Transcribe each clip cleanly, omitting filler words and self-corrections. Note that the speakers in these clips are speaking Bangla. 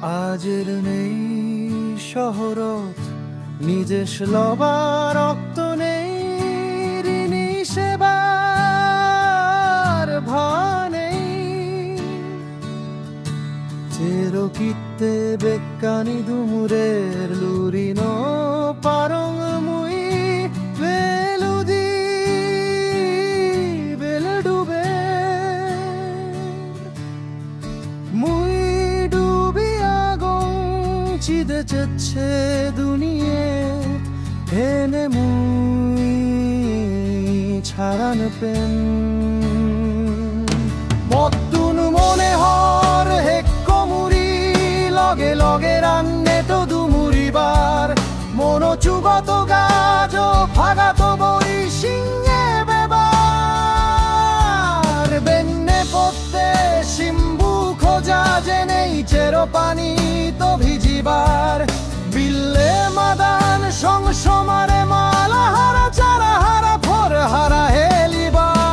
আজের নেই শহরত নিজেশ লবা রক্ত নেই ঋণী সেবার ভানেই চেরকিতে বেকানি দুমুরের লুরিন পারং মুই বেলুদি বেল ডুবে মুই ডুবি আগং চিদে চেচ্ছে দুনিয়ে হেনে মুই ছাড়ান পেন মত্তুন মনে হর হেক্ক মুড়ি লগে লগে রান্নে তো দুমুরিবার মনো চুগত গাজ ফাগাত বই সিংহে বেবার বেন্নে পড়তে শিম্বু খোঁজা জেনেই চেরো পানি তো ভিজিবার বিল্লে মাদান সংসমারে মালা হারা চারা হারা ফর হারা হেলিবার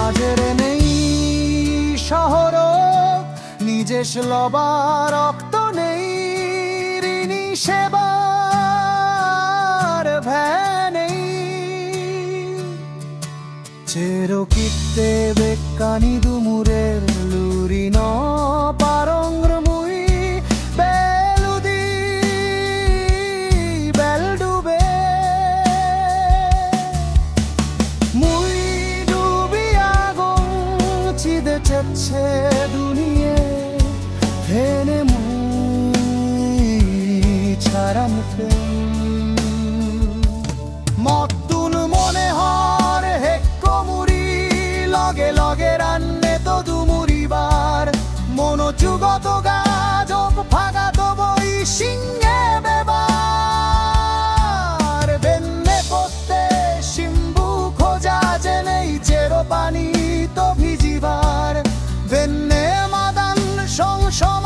আজের নেই শহর নিজেশ লবা রক্ত নেই ঋণী সেবার ভ্যানেই চেরকিতে বেকানি দুমুরের লুরিন পারংর মুই বেলুদি বেল ডুবে মুই চিদে চেচ্ছে দুনিয়ে হেনে মুই ছাড়ান মত্তুন মনে হর হেক্ক মুড়ি লগে লগে রান্নে তো দুমুরিবার মনো চুগত গাজ ফাগাত বই সিংহে বেবার বেন্নে পড়তে শিম্বু খোঁজা জেনেই চেরো পানি তো ভিজিবার বেন্নে মাদান সংসম